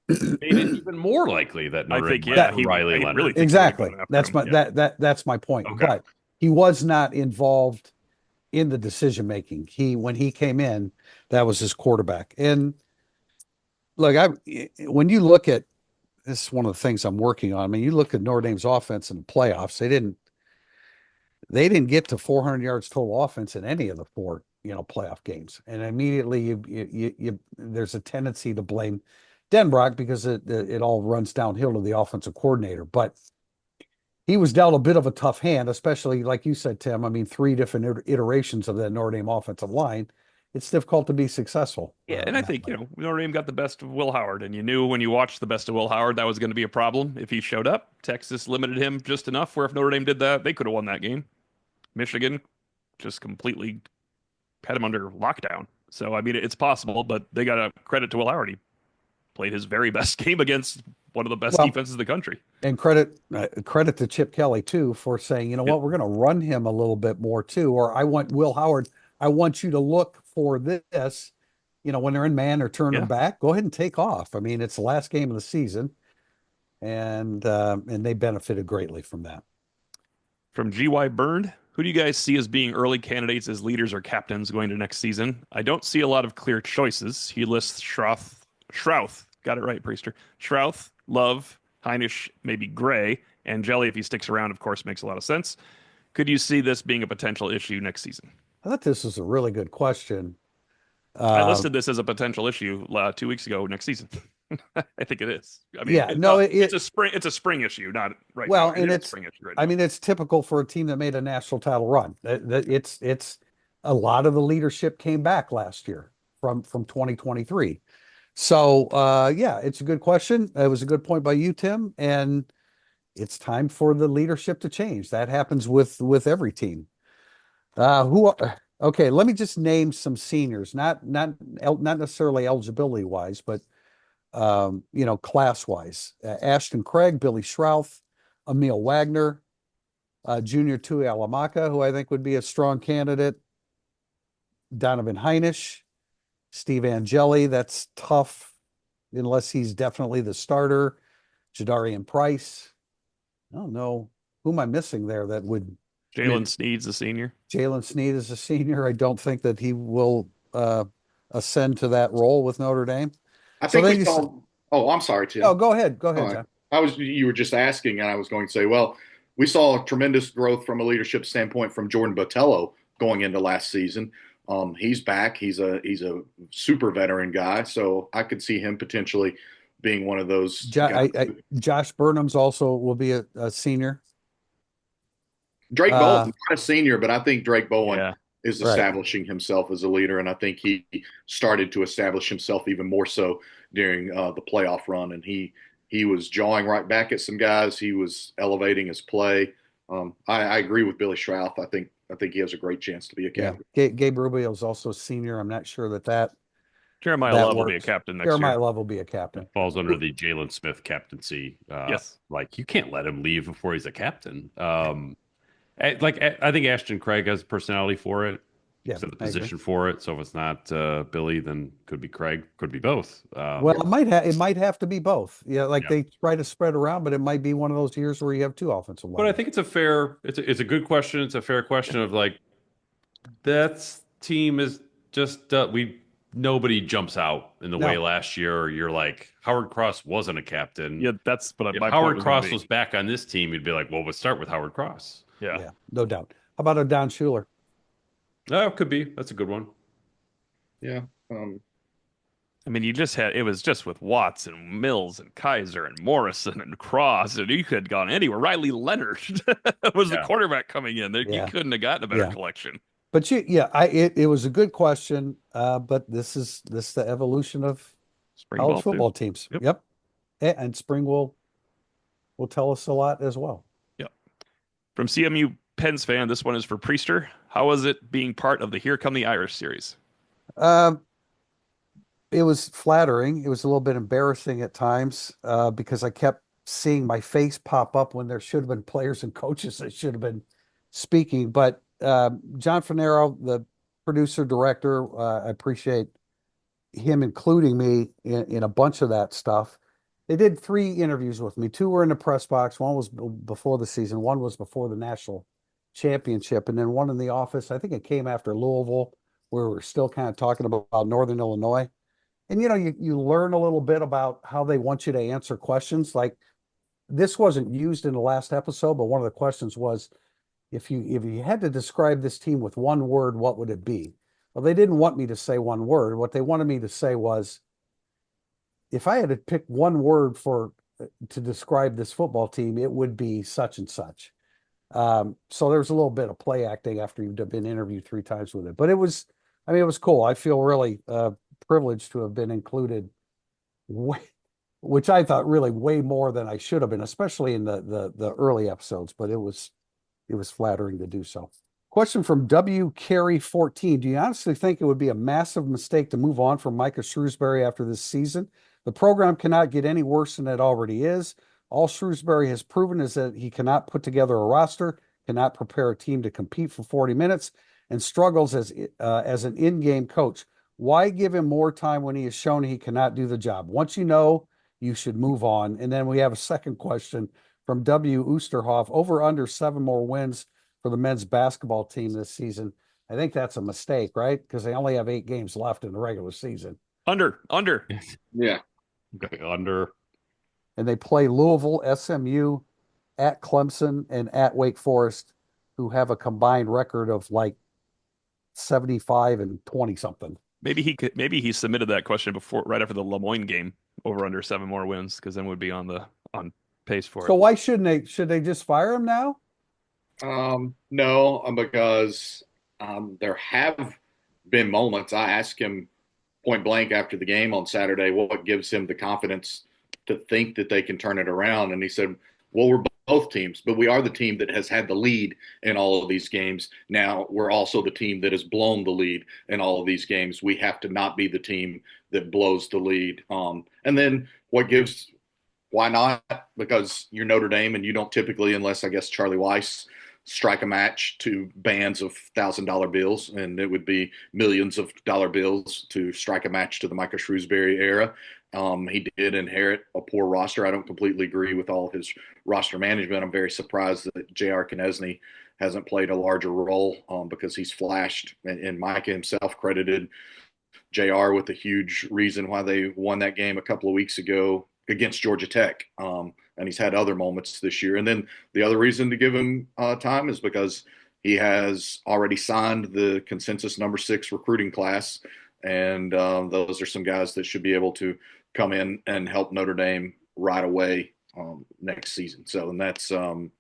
made it even more likely that Notre Dame yeah, went for Riley Leonard. really Exactly. That's my that's my point. Okay. But he was not involved in the decision making. When he came in, that was his quarterback. And look, when you look at this is one of the things I'm working on. I mean, you look at Notre Dame's offense in the playoffs, they didn't get to 400 yards total offense in any of the four, playoff games. And immediately there's a tendency to blame Denbrock because it all runs downhill to the offensive coordinator. But he was dealt a bit of a tough hand, especially like you said, Tim. I mean, 3 different iterations of that Notre Dame offensive line. It's difficult to be successful. Yeah, and I think, Notre Dame got the best of Will Howard, and you knew when you watched the best of Will Howard that was going to be a problem if he showed up. Texas limited him just enough where if Notre Dame did that, they could have won that game. Michigan just completely had him under lockdown. So, I mean, it's possible, but they got a credit to Will Howard. He played his very best game against one of the best defenses in the country. And credit to Chip Kelly, too, for saying, what, we're going to run him a little bit more, too. Or I want Will Howard, I want you to look for this, when they're in man or turn them back, go ahead and take off. I mean, it's the last game of the season, and they benefited greatly from that. From GY Burned, who do you guys see as being early candidates as leaders or captains going to next season? I don't see a lot of clear choices. He lists Schrouth, got it right, Priester. Schrouth, Love, Heinisch, maybe Gray, and Jelly, if he sticks around, of course, makes a lot of sense. Could you see this being a potential issue next season? I thought this was a really good question. I listed this as a potential issue 2 weeks ago next season. I think it is. I mean, it's a spring issue, not right well, now. And it's a spring issue right now. I mean, it's typical for a team that made a national title run. It's a lot of the leadership came back last year from 2023. So it's a good question. It was a good point by you, Tim, and it's time for the leadership to change. That happens with every team. Okay, let me just name some seniors, not necessarily eligibility wise, but class wise. Ashton Craig, Billy Schrouth, Emil Wagner, Junior Tui Alamaka, who I think would be a strong candidate. Donovan Heinisch, Steve Angeli, that's tough unless he's definitely the starter. Jadarian Price. I don't know. Who am I missing there that would... Jalen Sneed's a senior. Jalen Sneed is a senior. I don't think that he will ascend to that role with Notre Dame. I think we saw... Oh, I'm sorry, Tim. Oh, go ahead. Go ahead, John. You were just asking, and I was going to say, well, we saw tremendous growth from a leadership standpoint from Jordan Botello going into last season. He's back. He's a super veteran guy, so I could see him potentially being one of those. Josh Burnham's also will be a senior. Drake Bowen, not a senior, but I think Drake Bowen is establishing himself as a leader, and I think he started to establish himself even more so during the playoff run, and he was jawing right back at some guys. He was elevating his play. I agree with Billy Schrouth. I think he has a great chance to be a captain. Yeah. Gabe Rubio is also a senior. I'm not sure that Jeremiah Love will be a captain next year. Jeremiah Love will be a captain. That falls under the Jalen Smith captaincy. Yes. Like, you can't let him leave before he's a captain. I think Ashton Craig has personality for it. Yeah, the position for it. So if it's not Billy, then could be Craig, could be both. Well, it might have to be both. They try to spread around, but it might be one of those years where you have 2 offensive linemen. But I think it's a good question. It's a fair question of like, that team is just we nobody jumps out in the No. way last year. You're like, Howard Cross wasn't a captain. Yeah, that's what If my point Howard was gonna Cross be. was back on this team, you'd be like, well, let's start with Howard Cross. Yeah. Yeah, no doubt. How about a Don Schuler? Oh, could be. That's a good one. Yeah. I mean, it was just with Watts and Mills and Kaiser and Morrison and Cross, and you could have gone anywhere. Riley Leonard was the Yeah. quarterback coming in. You Yeah. couldn't have gotten a better Yeah. collection. But it was a good question. But this is the evolution of Spring college ball, football too. teams. Yep. Yep. And spring will tell us a lot as well. Yep. From CMU Pens fan, this one is for Priester. How was it being part of the Here Come the Irish series? Um, it was flattering. It was a little bit embarrassing at times because I kept seeing my face pop up when there should have been players and coaches that should have been speaking. But John Fanaro, the producer director, I appreciate him including me in a bunch of that stuff. They did 3 interviews with me. 2 were in the press box. One was before the season. One was before the national championship, and then one in the office. I think it came after Louisville, where we're still kind of talking about Northern Illinois. And you learn a little bit about how they want you to answer questions. Like this wasn't used in the last episode, but one of the questions was, if you had to describe this team with one word, what would it be? Well, they didn't want me to say one word. What they wanted me to say was, if I had to pick one word to describe this football team, it would be such and such. So there's a little bit of play acting after you've been interviewed 3 times with it, but it was cool. I feel really privileged to have been included, which I thought really way more than I should have been, especially in the early episodes. But it was flattering to do so. Question from W. Carey 14. Do you honestly think it would be a massive mistake to move on from Micah Shrewsbury after this season? The program cannot get any worse than it already is. All Shrewsbury has proven is that he cannot put together a roster, cannot prepare a team to compete for 40 minutes, and struggles as an in-game coach. Why give him more time when he has shown he cannot do the job? Once you know, you should move on. And then we have a second question from W. Oosterhoff. Over under 7 more wins for the men's basketball team this season. I think that's a mistake, right? Because they only have 8 games left in the regular season. Under. Yeah. Okay, under. And they play Louisville, SMU, at Clemson, and at Wake Forest, who have a combined record of like 75 and 20 something. Maybe he submitted that question right after the Lemoyne game, over under 7 more wins, because then we'd be on pace for it. So why shouldn't they? Should they just fire him now? No, because there have been moments. I asked him point blank after the game on Saturday what gives him the confidence to think that they can turn it around. And he said, well, we're both teams, but we are the team that has had the lead in all of these games. Now we're also the team that has blown the lead in all of these games. We have to not be the team that blows the lead. And then why not? Because you're Notre Dame and you don't typically, unless I guess Charlie Weiss, strike a match to bands of $1,000 bills, and it would be millions of dollar bills to strike a match to the Micah Shrewsbury era. He did inherit a poor roster. I don't completely agree with all his roster management. I'm very surprised that J.R. Knesny hasn't played a larger role because he's flashed, and Micah himself credited JR with a huge reason why they won that game a couple of weeks ago against Georgia Tech. And he's had other moments this year. And then the other reason to give him time is because he has already signed the consensus number 6 recruiting class. And those are some guys that should be able to come in and help Notre Dame right away next season. So, and that's, all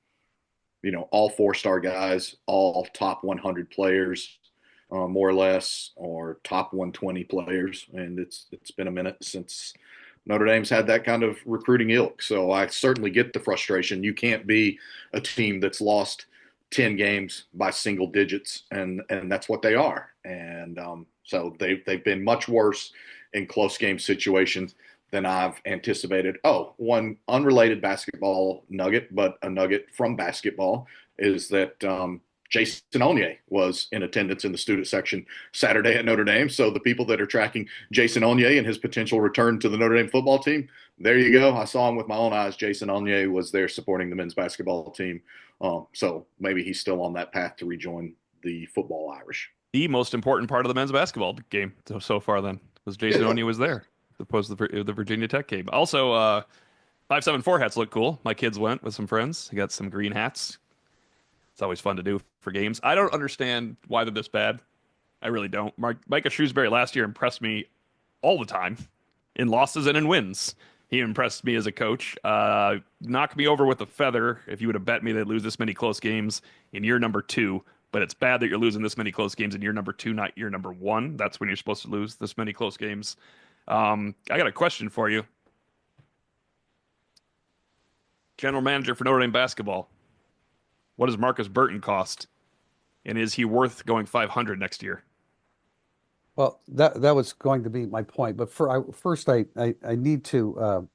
4-star guys, all top 100 players, more or less, or top 120 players. And it's been a minute since Notre Dame's had that kind of recruiting ilk. So I certainly get the frustration. You can't be a team that's lost 10 games by single digits, and that's what they are. And so they've been much worse in close game situations than I've anticipated. Oh, one unrelated basketball nugget, but a nugget from basketball, is that Jason Onye was in attendance in the student section Saturday at Notre Dame. So the people that are tracking Jason Onye and his potential return to the Notre Dame football team, there you go. I saw him with my own eyes. Jason Onye was there supporting the men's basketball team. So maybe he's still on that path to rejoin the football Irish. the most important part of the men's basketball game so far then was Jason Onye was there, as opposed to the Virginia Tech game. Also, 574 hats look cool. My kids went with some friends. They got some green hats. It's always fun to do for games. I don't understand why they're this bad. I really don't. Micah Shrewsbury last year impressed me all the time in losses and in wins. He impressed me as a coach. Knocked me over with a feather if you would have bet me they'd lose this many close games in year number 2. But it's bad that you're losing this many close games in year number 2, not year number 1. That's when you're supposed to lose this many close games. I got a question for you. General manager for Notre Dame basketball. What does Marcus Burton cost? And is he worth going 500 next year? Well, that was going to be my point. But first, I need to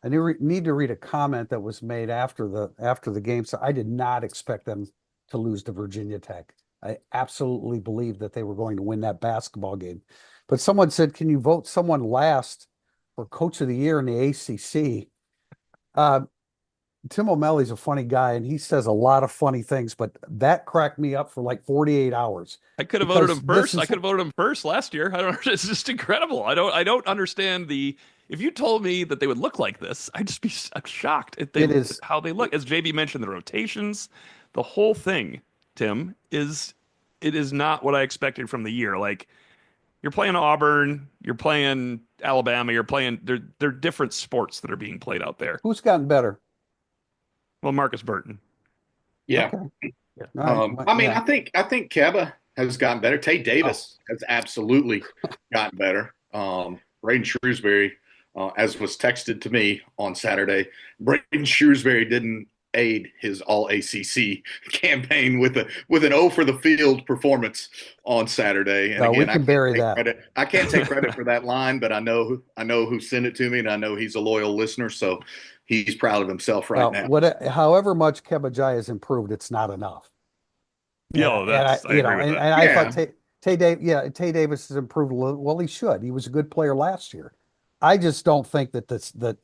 need to read a comment that was made after the game. So I did not expect them to lose to Virginia Tech. I absolutely believed that they were going to win that basketball game. But someone said, "Can you vote someone last for Coach of the Year in the ACC?" Tim O'Malley's a funny guy, and he says a lot of funny things, but that cracked me up for like 48 hours. I could have voted him first. I could have voted him first last year. I don't. It's just incredible. I don't understand the. If you told me that they would look like this, I'd just be shocked at It is how they look. As JB mentioned, the rotations, the whole thing, Tim, it is not what I expected from the year. Like you're playing Auburn, you're playing Alabama, you're playing. They're different sports that are being played out there. Who's gotten better? Well, Marcus Burton. Yeah. Okay. All right. I mean, Yeah. I think Keba has gotten better. Tay Davis has absolutely gotten better. Braden Shrewsbury, as was texted to me on Saturday, Braden Shrewsbury didn't aid his All ACC campaign with an O for the field performance on Saturday. And No, again, we can bury that. I can't take credit for that line, but I know who sent it to me, and I know he's a loyal listener, so he's proud of himself right now. However much Kebajai has improved, it's not enough. Yeah, I agree with that. And I thought Tay Davis has improved a little. Well, he should. He was a good player last year. I just don't think that.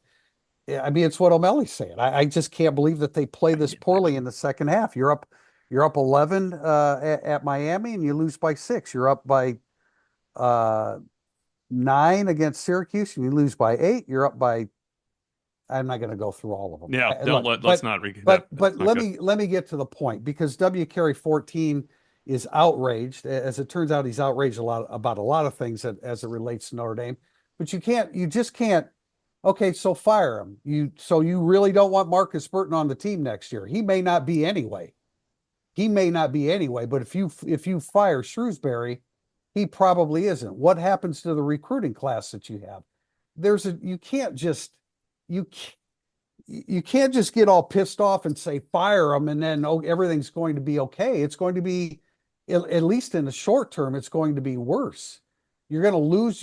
I mean, it's what O'Malley's saying. I just can't believe that they play this poorly in the second half. You're up 11 at Miami, and you lose by 6. You're up by 9 against Syracuse, and you lose by 8. You're up by. I'm not going to go through all of them. Yeah, let's not. But let me get to the point, because W. Carey 14 is outraged. As it turns out, he's outraged about a lot of things as it relates to Notre Dame. But you just can't. Okay, so fire him. You really don't want Marcus Burton on the team next year. He may not be anyway. But if you fire Shrewsbury, he probably isn't. What happens to the recruiting class that you have? You can't just get all pissed off and say fire them and then everything's going to be okay. It's going to be, at least in the short term, it's going to be worse. You're going to lose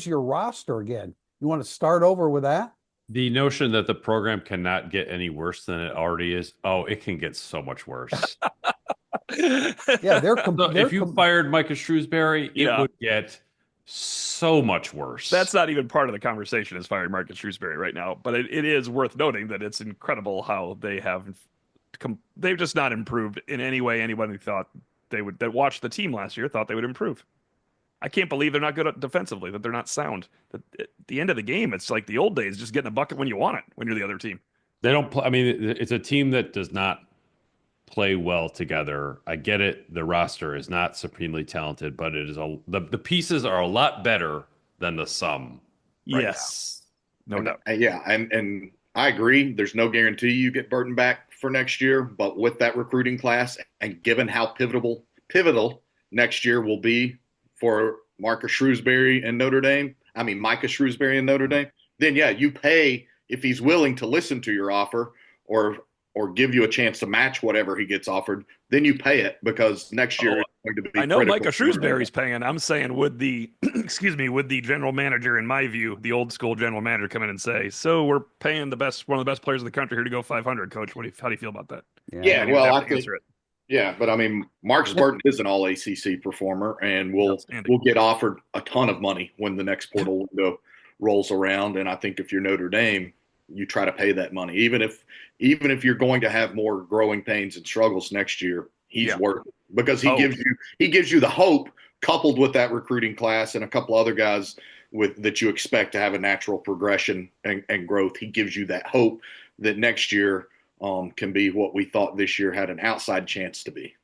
your roster again. You want to start over with that? The notion that the program cannot get any worse than it already is. Oh, it can get so much worse. Yeah, if you fired Micah Shrewsbury, it would get so much worse. That's not even part of the conversation as firing Marcus Shrewsbury right now, but it is worth noting that it's incredible how they've just not improved in any way anybody thought that watched the team last year thought they would improve. I can't believe they're not good defensively, that they're not sound. At the end of the game, it's like the old days, just getting a bucket when you want it, when you're the other team. They don't play. I mean, it's a team that does not play well together. I get it. The roster is not supremely talented, but it is the pieces are a lot better than the sum. Yes. No doubt. Yeah. And I agree. There's no guarantee you get Burton back for next year, but with that recruiting class and given how pivotal next year will be for Micah Shrewsbury and Notre Dame, then yeah, you pay if he's willing to listen to your offer or give you a chance to match whatever he gets offered, then you pay it, because next year it's going to be I know critical. Micah Shrewsbury's paying. I'm saying would the would the general manager, in my view, the old school general manager, come in and say, so we're paying one of the best players in the country here to go 500, coach. How do you feel about that? Yeah, well, I think yeah, but I mean, Marcus Burton is an all ACC performer, and will get offered a ton of money when the next portal window rolls around. And I think if you're Notre Dame, you try to pay that money, even if you're going to have more growing pains and struggles next year. he's Yeah. worth it because Oh. he gives you the hope coupled with that recruiting class and a couple other guys that you expect to have a natural progression and growth. He gives you that hope that next year can be what we thought this year had an outside chance to be.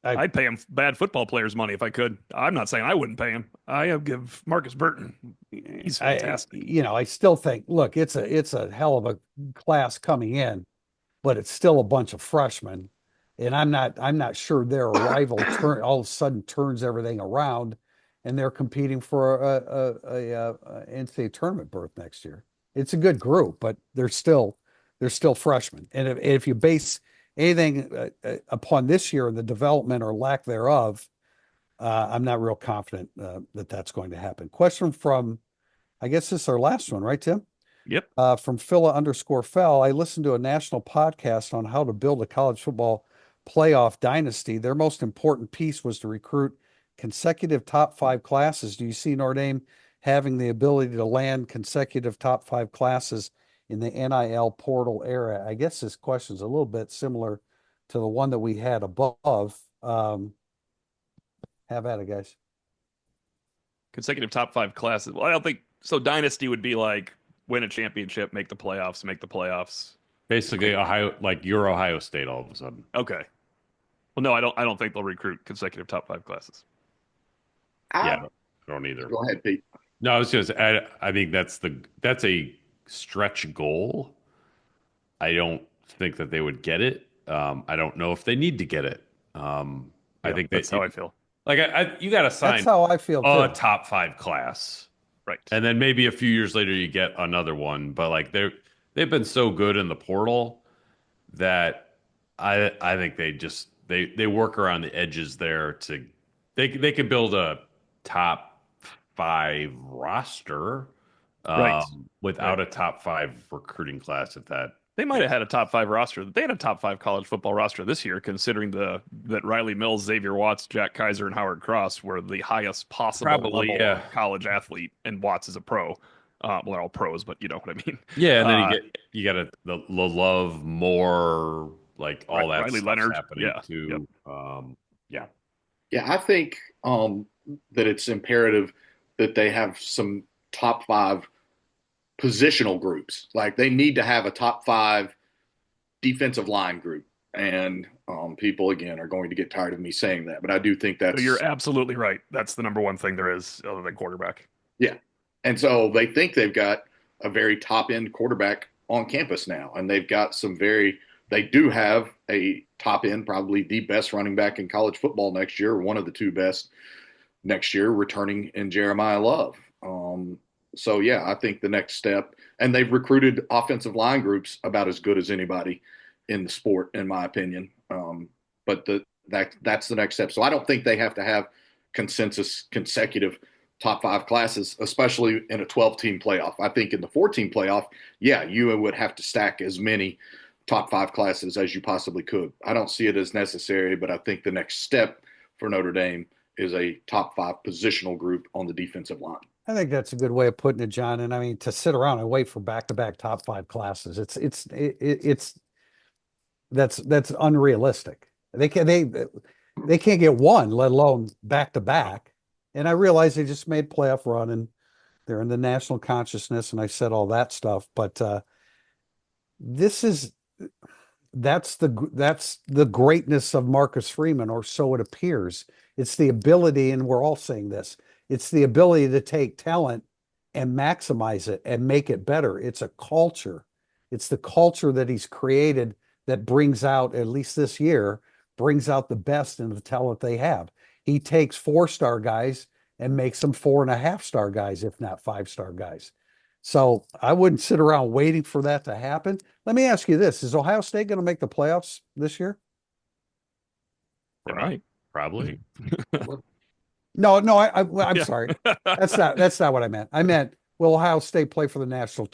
I'd pay him bad football players money if I could. I'm not saying I wouldn't pay him. I give Marcus Burton. He's fantastic. I still think, look, it's a hell of a class coming in, but it's still a bunch of freshmen, and I'm not sure their arrival all of a sudden turns everything around, and they're competing for a NCAA tournament berth next year. It's a good group, but they're still freshmen, and if you base anything upon this year and the development or lack thereof, I'm not real confident that that's going to happen. Question from, I guess this is our last one, right, Tim? Yep. From Phila_Fell. I listened to a national podcast on how to build a college football playoff dynasty. Their most important piece was to recruit consecutive top 5 classes. Do you see Notre Dame having the ability to land consecutive top 5 classes in the NIL portal era? I guess this question is a little bit similar to the one that we had above. Have at it, guys. Consecutive top 5 classes. Well, I don't think so. Dynasty would be like win a championship, make the playoffs. Basically, Ohio, like you're Ohio State all of a sudden. Okay. Well, no, I don't think they'll recruit consecutive top 5 classes. Yeah, I don't either. Go ahead, Pete. No, I was just I think that's a stretch goal. I don't think that they would get it. I don't know if they need to get it. I think that's how I feel. Like you got to sign That's how I feel a too. top 5 class, Right. and then maybe a few years later you get another one. But like they've been so good in the portal that I think they work around the edges there to they can build a top 5 roster Right. without a top 5 recruiting class. If that They might have had a top 5 roster. They had a top 5 college football roster this year, considering that Riley Mills, Xavier Watts, Jack Kaiser, and Howard Cross were the highest possible Probably, level yeah. college athlete, and Watts is a pro. Well, they're all pros, but you know what I mean. yeah, and then you get the love more like all that Riley stuff's Leonard, happening yeah, too. yep. Yeah, I think that it's imperative that they have some top 5 positional groups. Like they need to have a top 5 defensive line group. And people, again, are going to get tired of me saying that. But I do think that's. So you're absolutely right. That's the number one thing there is other than quarterback. Yeah. And so they think they've got a very top end quarterback on campus now. And they've got they do have a top end, probably the best running back in college football next year, one of the 2 best next year, returning in Jeremiah Love. So, yeah, I think the next step, and they've recruited offensive line groups about as good as anybody in the sport, in my opinion. But that's the next step. So I don't think they have to have consecutive top 5 classes, especially in a 12-team playoff. I think in the 14 playoff, yeah, you would have to stack as many top 5 classes as you possibly could. I don't see it as necessary, but I think the next step for Notre Dame is a top 5 positional group on the defensive line. I think that's a good way of putting it, John. And I mean, to sit around and wait for back-to-back top 5 classes, that's unrealistic. They can't get one, let alone back-to-back. And I realize they just made playoff run and they're in the national consciousness, and I said all that stuff. But that's the greatness of Marcus Freeman, or so it appears. It's the ability, and we're all saying this. It's the ability to take talent and maximize it and make it better. It's a culture. It's the culture that he's created that brings out, at least this year, brings out the best in the talent they have. He takes 4-star guys and makes them 4.5-star guys, if not 5-star guys. So I wouldn't sit around waiting for that to happen. Let me ask you this. Is Ohio State going to make the playoffs this year? Right. Probably. No, I'm sorry. That's not what I meant. I meant, will Ohio State play for the national?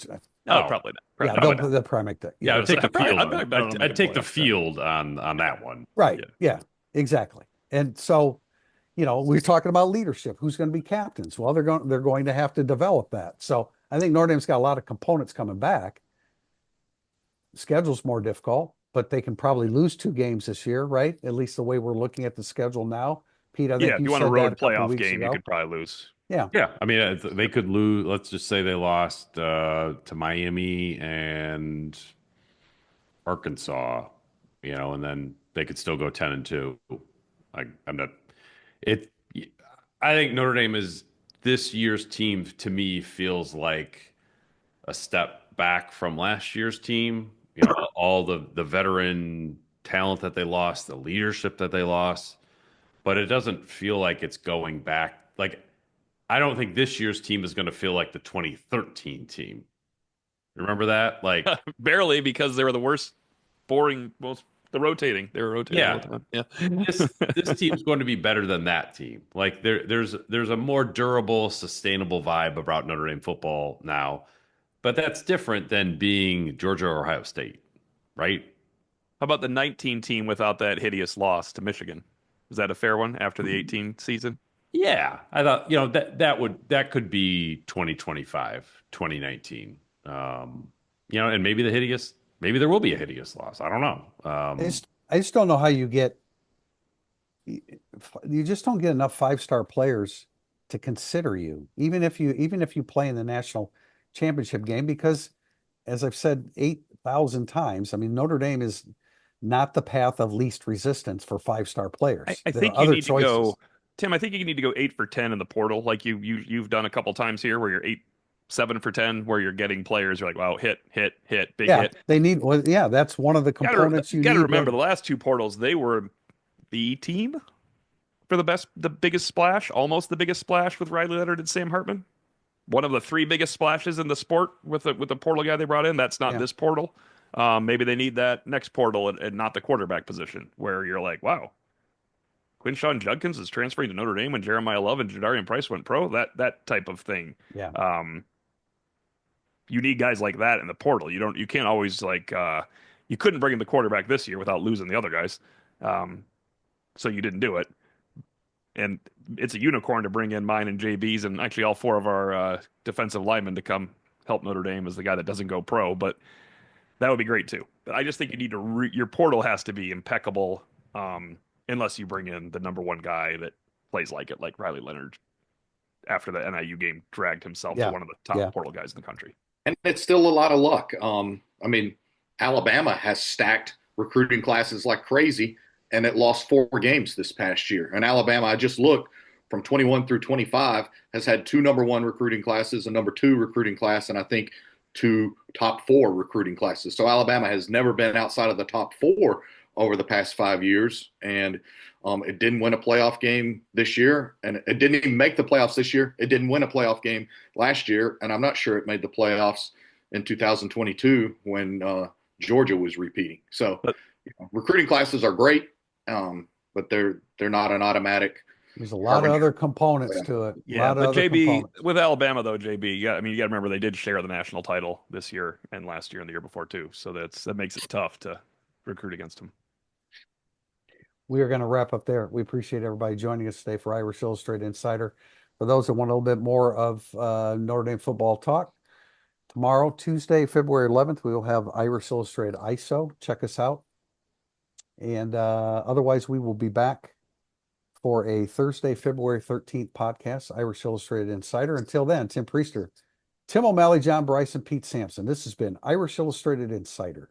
No, probably not. Yeah, they'll probably make that. Yeah, I'd take the field. I'd take the playoffs. field on that one. Right. Yeah, exactly. And so, we're talking about leadership. Who's going to be captains? Well, they're going to have to develop that. So I think Notre Dame's got a lot of components coming back. The schedule's more difficult. but they can probably lose 2 games this year, right? At least the way we're looking at the schedule now. Pete, I Yeah, think if you you want a said that road a couple of playoff weeks game, you ago. could probably lose. Yeah. Yeah, I mean, they could lose. Let's just say they lost to Miami and Arkansas, and then they could still go 10-2. Like, I'm not. It. I think Notre Dame is this year's team. To me, feels like a step back from last year's team. All the veteran talent that they lost, the leadership that they lost, but it doesn't feel like it's going back. Like, I don't think this year's team is going to feel like the 2013 team. Remember that? Like, Barely, because they were the worst, boring, most the rotating. They were rotating all yeah, the time. Yeah. this team's going to be better than that team. Like, there's a more durable, sustainable vibe about Notre Dame football now, but that's different than being Georgia or Ohio State, right? How about the 19 team without that hideous loss to Michigan? Is that a fair one after the 18 season? Yeah, I thought that could be 2025, 2019. And maybe there will be a hideous loss. I don't know. I just don't know how you just don't get enough 5-star players to consider you, even if you play in the national championship game, because as I've said 8,000 times, I mean, Notre Dame is not the path of least resistance for 5-star I, players. I There are think you other need to choices. go, Tim. I think you need to go 8 for 10 in the portal, like you've done a couple times here, where you're 7 for 10, where you're getting players. You're like, wow, hit, big Yeah, hit. they need, well, yeah, that's one of the components you Got to need remember to, the last two portals, they were the team for the biggest splash, almost the biggest splash with Riley Leonard and Sam Hartman. One of the three biggest splashes in the sport with the portal guy they brought in. That's not yeah. this portal. Maybe they need that next portal and not the quarterback position, where you're like, wow, Quinshawn Judkins is transferring to Notre Dame when Jeremiah Love and Jadarian Price went pro. That type of thing. Yeah. You need guys like that in the portal. You can't always you couldn't bring in the quarterback this year without losing the other guys. So you didn't do it. And it's a unicorn to bring in mine and JB's and actually all four of our defensive linemen to come help Notre Dame as the guy that doesn't go pro. But that would be great too. But I just think you need to your portal has to be impeccable, unless you bring in the number one guy that plays like it, like Riley Leonard after the NIU game dragged himself to Yeah. one of the top Yeah. portal guys in the country. And it's still a lot of luck. I mean, Alabama has stacked recruiting classes like crazy, and it lost 4 games this past year. And Alabama, I just looked from 21 through 25, has had 2 number 1 recruiting classes, a number 2 recruiting class, and I think 2 top 4 recruiting classes. So Alabama has never been outside of the top 4 over the past 5 years, and it didn't win a playoff game this year, and it didn't even make the playoffs this year. It didn't win a playoff game last year, and I'm not sure it made the playoffs in 2022 when Georgia was repeating. So But recruiting classes are great, but they're not an automatic. There's a lot of other components Yeah. to it. A yeah, lot of but other JB components. with Alabama though, JB, yeah, I mean you got to remember they did share the national title this year and last year and the year before too. So that makes it tough to recruit against them. We are going to wrap up there. We appreciate everybody joining us today for Irish Illustrated Insider. For those that want a little bit more of Notre Dame football talk, tomorrow, Tuesday, February 11th, we will have Irish Illustrated ISO. Check us out. And otherwise, we will be back for a Thursday, February 13th podcast, Irish Illustrated Insider. Until then, Tim Priester, Tim O'Malley, John Bryce, and Pete Sampson. This has been Irish Illustrated Insider.